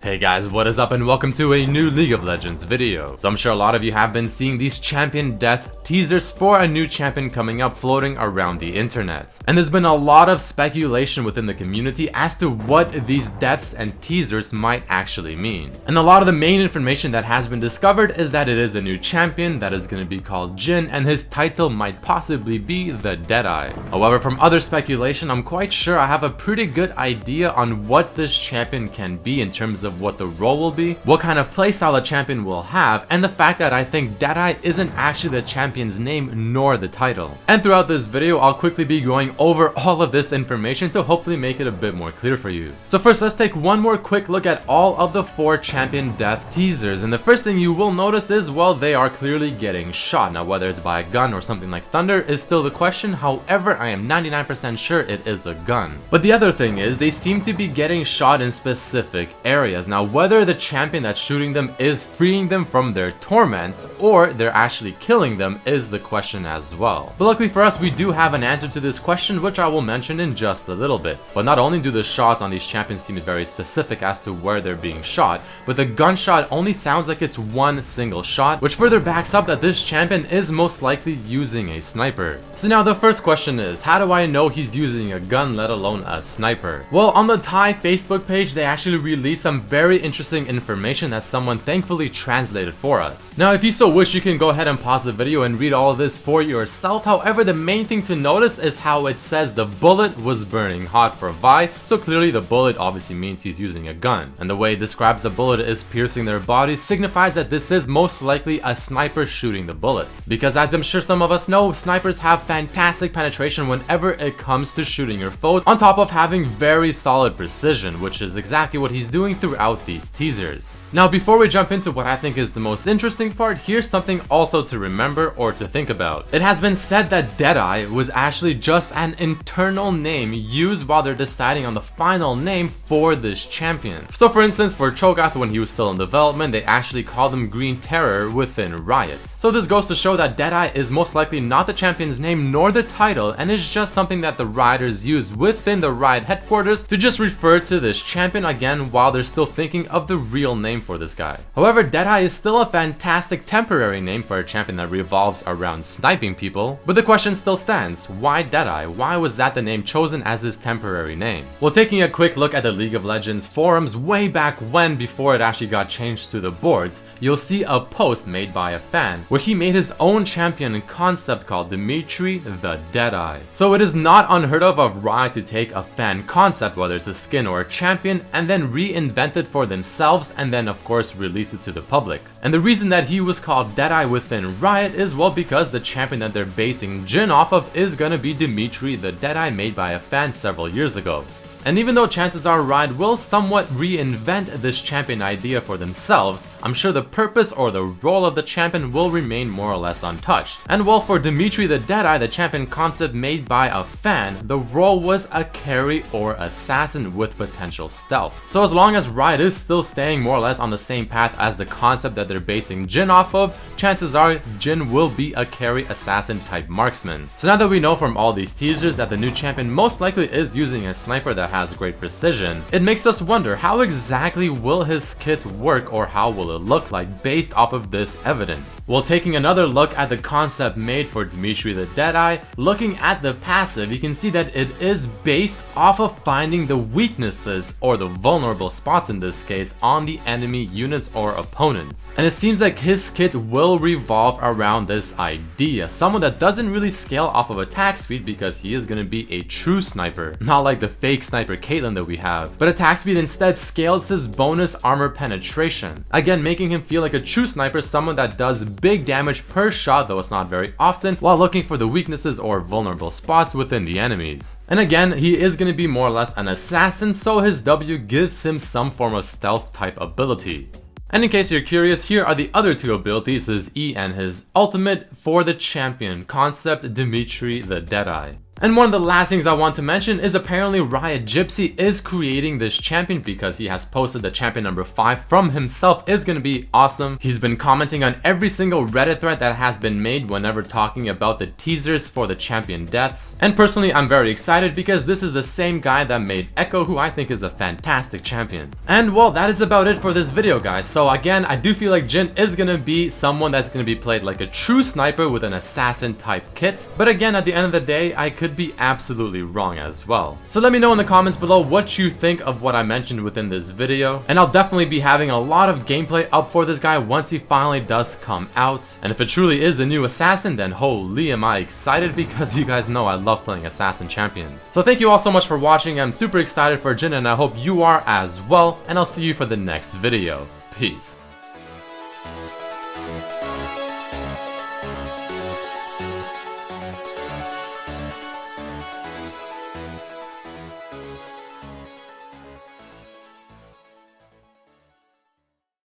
Hey guys, what is up and welcome to a new League of Legends video. So I'm sure a lot of you have been seeing these champion death teasers for a new champion coming up floating around the internet. And there's been a lot of speculation within the community as to what these deaths and teasers might actually mean. And a lot of the main information that has been discovered is that it is a new champion that is going to be called Jhin, and his title might possibly be the Deadeye. However, from other speculation, I'm quite sure I have a pretty good idea on what this champion can be in terms of what the role will be, what kind of playstyle the champion will have, and the fact that I think Deadeye isn't actually the champion's name nor the title. And throughout this video, I'll quickly be going over all of this information to hopefully make it a bit more clear for you. So first, let's take one more quick look at all of the 4 champion death teasers, and the first thing you will notice is, well, they are clearly getting shot. Now, whether it's by a gun or something like thunder is still the question, however, I am 99% sure it is a gun. But the other thing is, they seem to be getting shot in specific areas. Now, whether the champion that's shooting them is freeing them from their torments or they're actually killing them is the question as well. But luckily for us, we do have an answer to this question, which I will mention in just a little bit. But not only do the shots on these champions seem very specific as to where they're being shot, but the gunshot only sounds like it's one single shot, which further backs up that this champion is most likely using a sniper. So now the first question is, how do I know he's using a gun, let alone a sniper? Well, on the TIE Facebook page, they actually released some very interesting information that someone thankfully translated for us. Now, if you so wish, you can go ahead and pause the video and read all of this for yourself. However, the main thing to notice is how it says the bullet was burning hot for Vi, so clearly the bullet obviously means he's using a gun. And the way it describes the bullet is piercing their body signifies that this is most likely a sniper shooting the bullet. Because as I'm sure some of us know, snipers have fantastic penetration whenever it comes to shooting your foes, on top of having very solid precision, which is exactly what he's doing throughout these teasers. Now, before we jump into what I think is the most interesting part, here's something also to remember or to think about. It has been said that Deadeye was actually just an internal name used while they're deciding on the final name for this champion. So for instance, for Cho'Gath, when he was still in development, they actually called him Green Terror within Riot. So this goes to show that Deadeye is most likely not the champion's name nor the title, and is just something that the Rioters use within the Riot headquarters to just refer to this champion again while they're still thinking of the real name for this guy. However, Deadeye is still a fantastic temporary name for a champion that revolves around sniping people, but the question still stands, why Deadeye? Why was that the name chosen as his temporary name? Well, taking a quick look at the League of Legends forums way back when, before it actually got changed to the boards, you'll see a post made by a fan where he made his own champion concept called Dimitri the Deadeye. So it is not unheard of Riot to take a fan concept, whether it's a skin or a champion, and then reinvent it for themselves and then of course release it to the public. And the reason that he was called Deadeye within Riot is, well, because the champion that they're basing Jhin off of is gonna be Dimitri the Deadeye, made by a fan several years ago. And even though chances are Riot will somewhat reinvent this champion idea for themselves, I'm sure the purpose or the role of the champion will remain more or less untouched. And well, for Dimitri the Deadeye, the champion concept made by a fan, the role was a carry or assassin with potential stealth. So as long as Riot is still staying more or less on the same path as the concept that they're basing Jhin off of, chances are Jhin will be a carry assassin type marksman. So now that we know from all these teasers that the new champion most likely is using a sniper that has great precision, it makes us wonder, how exactly will his kit work, or how will it look like based off of this evidence? Well, taking another look at the concept made for Dimitri the Deadeye, looking at the passive, you can see that it is based off of finding the weaknesses or the vulnerable spots in this case on the enemy units or opponents. And it seems like his kit will revolve around this idea, someone that doesn't really scale off of attack speed because he is going to be a true sniper, not like the fake sniper Caitlyn that we have, but attack speed instead scales his bonus armor penetration, again making him feel like a true sniper, someone that does big damage per shot, though it's not very often, while looking for the weaknesses or vulnerable spots within the enemies. And again, he is going to be more or less an assassin, so his W gives him some form of stealth type ability. And in case you're curious, here are the other 2 abilities, his E and his ultimate for the champion concept Dimitri the Deadeye. And one of the last things I want to mention is apparently Riot Gypsy is creating this champion because he has posted the champion number 5 from himself. Is gonna be awesome. He's been commenting on every single Reddit thread that has been made whenever talking about the teasers for the champion deaths. And personally, I'm very excited because this is the same guy that made Echo, who I think is a fantastic champion. And well, that is about it for this video, guys. So again, I do feel like Jhin is gonna be someone that's gonna be played like a true sniper with an assassin type kit. But again, at the end of the day, I could be absolutely wrong as well. So let me know in the comments below what you think of what I mentioned within this video. And I'll definitely be having a lot of gameplay up for this guy once he finally does come out. And if it truly is a new assassin, then holy am I excited, because you guys know I love playing assassin champions. So thank you all so much for watching. I'm super excited for Jhin and I hope you are as well. And I'll see you for the next video. Peace.